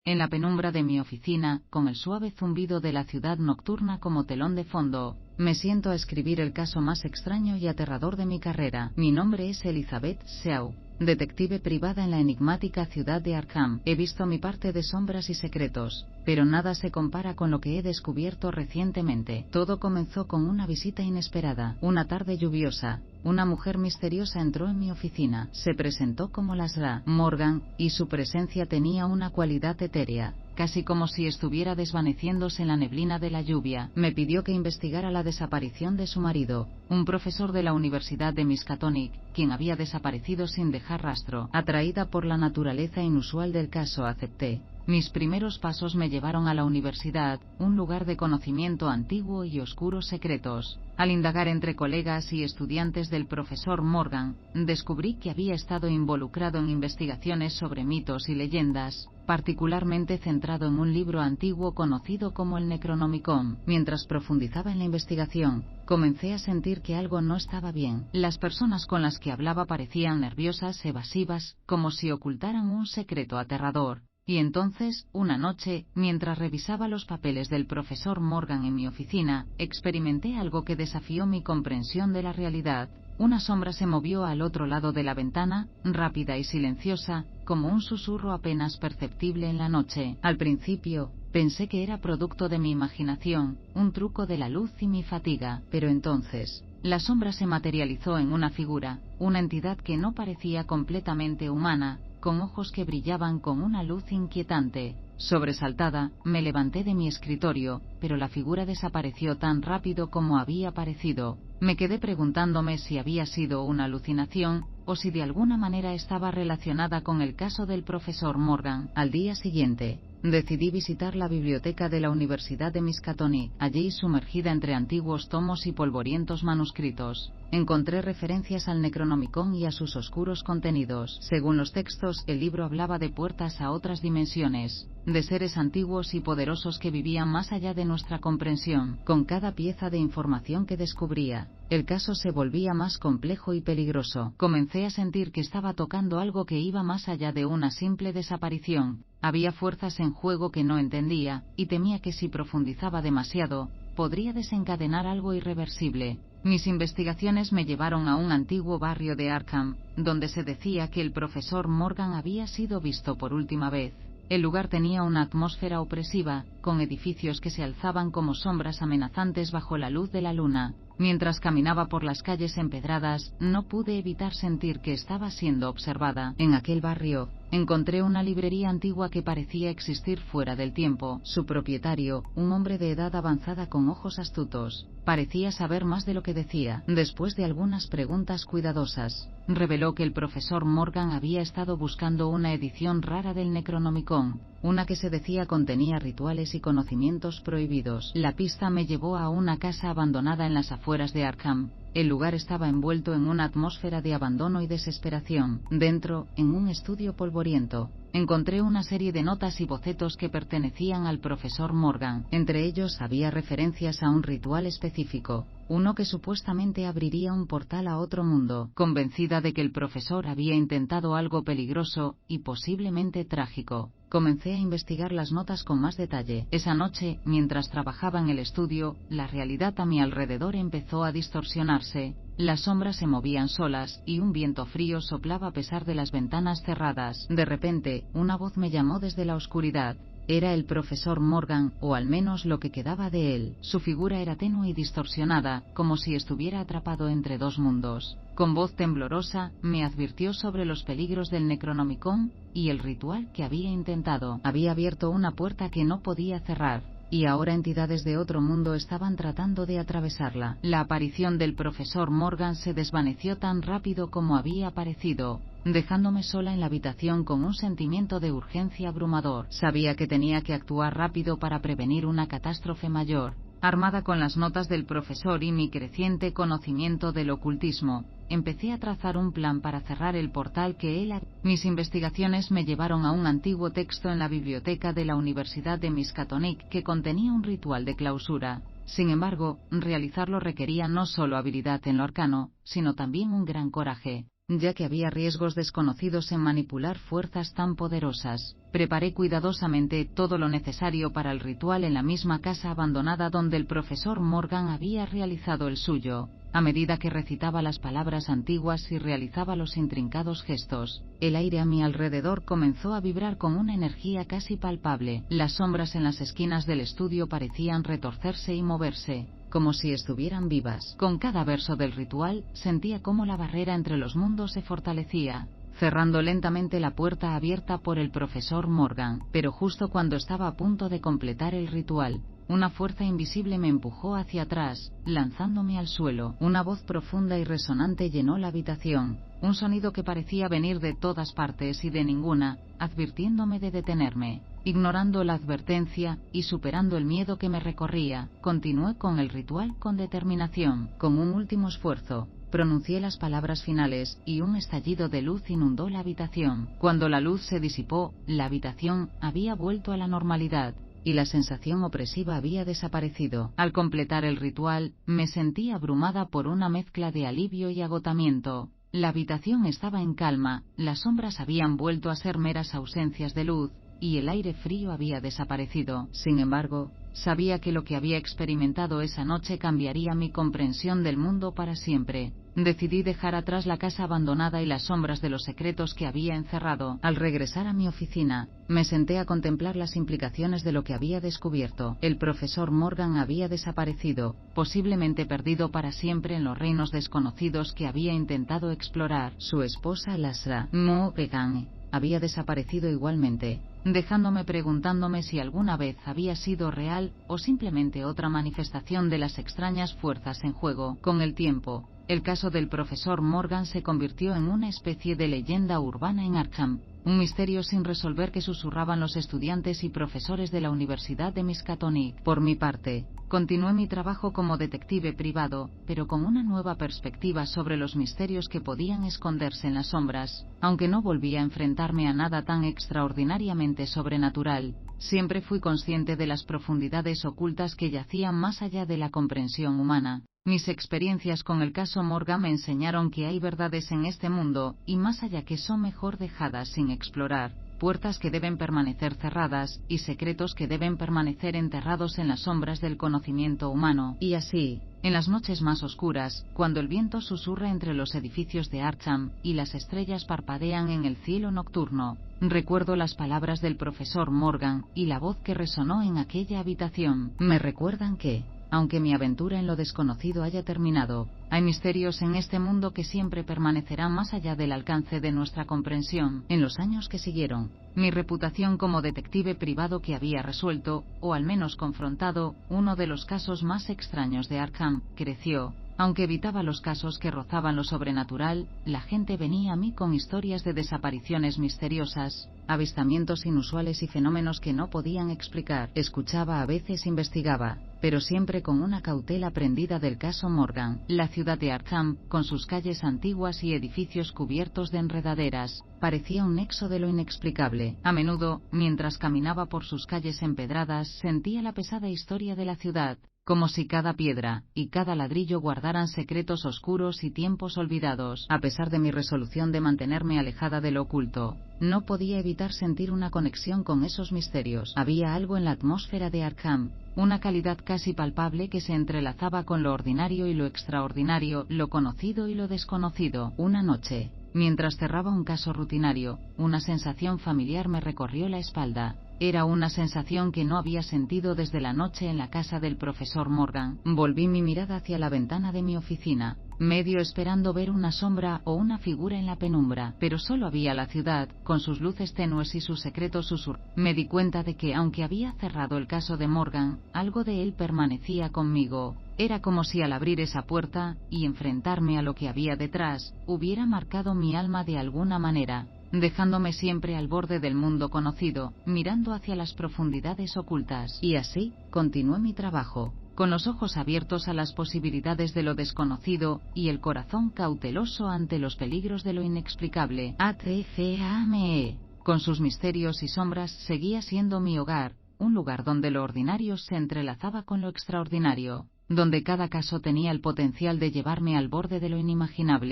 En la penumbra de mi oficina, con el suave zumbido de la ciudad nocturna como telón de fondo, me siento a escribir el caso más extraño y aterrador de mi carrera. Mi nombre es Elizabeth Shaw, detective privada en la enigmática ciudad de Arkham. He visto mi parte de sombras y secretos, pero nada se compara con lo que he descubierto recientemente. Todo comenzó con una visita inesperada. Una tarde lluviosa, una mujer misteriosa entró en mi oficina. Se presentó como Lasra Morgan, y su presencia tenía una cualidad etérea, casi como si estuviera desvaneciéndose en la neblina de la lluvia. Me pidió que investigara la desaparición de su marido, un profesor de la Universidad de Miskatonic, quien había desaparecido sin dejar rastro. Atraída por la naturaleza inusual del caso, acepté. Mis primeros pasos me llevaron a la universidad, un lugar de conocimiento antiguo y oscuros secretos. Al indagar entre colegas y estudiantes del profesor Morgan, descubrí que había estado involucrado en investigaciones sobre mitos y leyendas, particularmente centrado en un libro antiguo conocido como el Necronomicon. Mientras profundizaba en la investigación, comencé a sentir que algo no estaba bien. Las personas con las que hablaba parecían nerviosas, evasivas, como si ocultaran un secreto aterrador. Y entonces, una noche, mientras revisaba los papeles del profesor Morgan en mi oficina, experimenté algo que desafió mi comprensión de la realidad. Una sombra se movió al otro lado de la ventana, rápida y silenciosa, como un susurro apenas perceptible en la noche. Al principio, pensé que era producto de mi imaginación, un truco de la luz y mi fatiga, pero entonces, la sombra se materializó en una figura, una entidad que no parecía completamente humana, con ojos que brillaban con una luz inquietante. Sobresaltada, me levanté de mi escritorio, pero la figura desapareció tan rápido como había aparecido. Me quedé preguntándome si había sido una alucinación, o si de alguna manera estaba relacionada con el caso del profesor Morgan. Al día siguiente, decidí visitar la biblioteca de la Universidad de Miskatonic. Allí, sumergida entre antiguos tomos y polvorientos manuscritos, encontré referencias al Necronomicon y a sus oscuros contenidos. Según los textos, el libro hablaba de puertas a otras dimensiones, de seres antiguos y poderosos que vivían más allá de nuestra comprensión. Con cada pieza de información que descubría, el caso se volvía más complejo y peligroso. Comencé a sentir que estaba tocando algo que iba más allá de una simple desaparición. Había fuerzas en juego que no entendía, y temía que si profundizaba demasiado, podría desencadenar algo irreversible. Mis investigaciones me llevaron a un antiguo barrio de Arkham, donde se decía que el profesor Morgan había sido visto por última vez. El lugar tenía una atmósfera opresiva, con edificios que se alzaban como sombras amenazantes bajo la luz de la luna. Mientras caminaba por las calles empedradas, no pude evitar sentir que estaba siendo observada. En aquel barrio, encontré una librería antigua que parecía existir fuera del tiempo. Su propietario, un hombre de edad avanzada con ojos astutos, parecía saber más de lo que decía. Después de algunas preguntas cuidadosas, reveló que el profesor Morgan había estado buscando una edición rara del Necronomicon, una que se decía contenía rituales y conocimientos prohibidos. La pista me llevó a una casa abandonada en las afueras de Arkham. El lugar estaba envuelto en una atmósfera de abandono y desesperación. Dentro, en un estudio polvoriento, encontré una serie de notas y bocetos que pertenecían al profesor Morgan. Entre ellos había referencias a un ritual específico, uno que supuestamente abriría un portal a otro mundo. Convencida de que el profesor había intentado algo peligroso y posiblemente trágico, comencé a investigar las notas con más detalle. Esa noche, mientras trabajaba en el estudio, la realidad a mi alrededor empezó a distorsionarse. Las sombras se movían solas, y un viento frío soplaba a pesar de las ventanas cerradas. De repente, una voz me llamó desde la oscuridad. Era el profesor Morgan, o al menos lo que quedaba de él. Su figura era tenue y distorsionada, como si estuviera atrapado entre dos mundos. Con voz temblorosa, me advirtió sobre los peligros del Necronomicon y el ritual que había intentado. Había abierto una puerta que no podía cerrar, y ahora entidades de otro mundo estaban tratando de atravesarla. La aparición del profesor Morgan se desvaneció tan rápido como había aparecido, dejándome sola en la habitación con un sentimiento de urgencia abrumador. Sabía que tenía que actuar rápido para prevenir una catástrofe mayor. Armada con las notas del profesor y mi creciente conocimiento del ocultismo, empecé a trazar un plan para cerrar el portal que él había. Mis investigaciones me llevaron a un antiguo texto en la biblioteca de la Universidad de Miskatonic que contenía un ritual de clausura. Sin embargo, realizarlo requería no solo habilidad en lo arcano, sino también un gran coraje. ya que había riesgos desconocidos en manipular fuerzas tan poderosas. Preparé cuidadosamente todo lo necesario para el ritual en la misma casa abandonada donde el profesor Morgan había realizado el suyo. A medida que recitaba las palabras antiguas y realizaba los intrincados gestos, el aire a mi alrededor comenzó a vibrar con una energía casi palpable. Las sombras en las esquinas del estudio parecían retorcerse y moverse, como si estuvieran vivas. Con cada verso del ritual, sentía cómo la barrera entre los mundos se fortalecía, cerrando lentamente la puerta abierta por el profesor Morgan. Pero justo cuando estaba a punto de completar el ritual, una fuerza invisible me empujó hacia atrás, lanzándome al suelo. Una voz profunda y resonante llenó la habitación, un sonido que parecía venir de todas partes y de ninguna, advirtiéndome de detenerme. Ignorando la advertencia, y superando el miedo que me recorría, continué con el ritual con determinación. Con un último esfuerzo, pronuncié las palabras finales, y un estallido de luz inundó la habitación. Cuando la luz se disipó, la habitación había vuelto a la normalidad, y la sensación opresiva había desaparecido. Al completar el ritual, me sentí abrumada por una mezcla de alivio y agotamiento. La habitación estaba en calma, las sombras habían vuelto a ser meras ausencias de luz, y el aire frío había desaparecido. Sin embargo, sabía que lo que había experimentado esa noche cambiaría mi comprensión del mundo para siempre. Decidí dejar atrás la casa abandonada y las sombras de los secretos que había encerrado. Al regresar a mi oficina, me senté a contemplar las implicaciones de lo que había descubierto. El profesor Morgan había desaparecido, posiblemente perdido para siempre en los reinos desconocidos que había intentado explorar. Su esposa Lasra Morgan había desaparecido igualmente, dejándome preguntándome si alguna vez había sido real o simplemente otra manifestación de las extrañas fuerzas en juego. Con el tiempo, el caso del profesor Morgan se convirtió en una especie de leyenda urbana en Arkham, un misterio sin resolver que susurraban los estudiantes y profesores de la Universidad de Miskatonic. Por mi parte, continué mi trabajo como detective privado, pero con una nueva perspectiva sobre los misterios que podían esconderse en las sombras. Aunque no volví a enfrentarme a nada tan extraordinariamente sobrenatural, siempre fui consciente de las profundidades ocultas que yacían más allá de la comprensión humana. Mis experiencias con el caso Morgan me enseñaron que hay verdades en este mundo, y más allá que son mejor dejadas sin explorar, puertas que deben permanecer cerradas, y secretos que deben permanecer enterrados en las sombras del conocimiento humano. Y así, en las noches más oscuras, cuando el viento susurra entre los edificios de Arkham, y las estrellas parpadean en el cielo nocturno, recuerdo las palabras del profesor Morgan, y la voz que resonó en aquella habitación. Me recuerdan que, aunque mi aventura en lo desconocido haya terminado, hay misterios en este mundo que siempre permanecerán más allá del alcance de nuestra comprensión. En los años que siguieron, mi reputación como detective privado que había resuelto, o al menos confrontado, uno de los casos más extraños de Arkham, creció. Aunque evitaba los casos que rozaban lo sobrenatural, la gente venía a mí con historias de desapariciones misteriosas, avistamientos inusuales y fenómenos que no podían explicar. Escuchaba, a veces investigaba, pero siempre con una cautela aprendida del caso Morgan. La ciudad de Arkham, con sus calles antiguas y edificios cubiertos de enredaderas, parecía un nexo de lo inexplicable. A menudo, mientras caminaba por sus calles empedradas, sentía la pesada historia de la ciudad, como si cada piedra y cada ladrillo guardaran secretos oscuros y tiempos olvidados. A pesar de mi resolución de mantenerme alejada de lo oculto, no podía evitar sentir una conexión con esos misterios. Había algo en la atmósfera de Arkham, una calidad casi palpable que se entrelazaba con lo ordinario y lo extraordinario, lo conocido y lo desconocido. Una noche, mientras cerraba un caso rutinario, una sensación familiar me recorrió la espalda. Era una sensación que no había sentido desde la noche en la casa del profesor Morgan. Volví mi mirada hacia la ventana de mi oficina, medio esperando ver una sombra o una figura en la penumbra, pero solo había la ciudad, con sus luces tenues y sus secretos susurros. Me di cuenta de que, aunque había cerrado el caso de Morgan, algo de él permanecía conmigo. Era como si al abrir esa puerta, y enfrentarme a lo que había detrás, hubiera marcado mi alma de alguna manera, dejándome siempre al borde del mundo conocido, mirando hacia las profundidades ocultas. Y así, continué mi trabajo, con los ojos abiertos a las posibilidades de lo desconocido, y el corazón cauteloso ante los peligros de lo inexplicable. ATCAME, con sus misterios y sombras, seguía siendo mi hogar, un lugar donde lo ordinario se entrelazaba con lo extraordinario, donde cada caso tenía el potencial de llevarme al borde de lo inimaginable.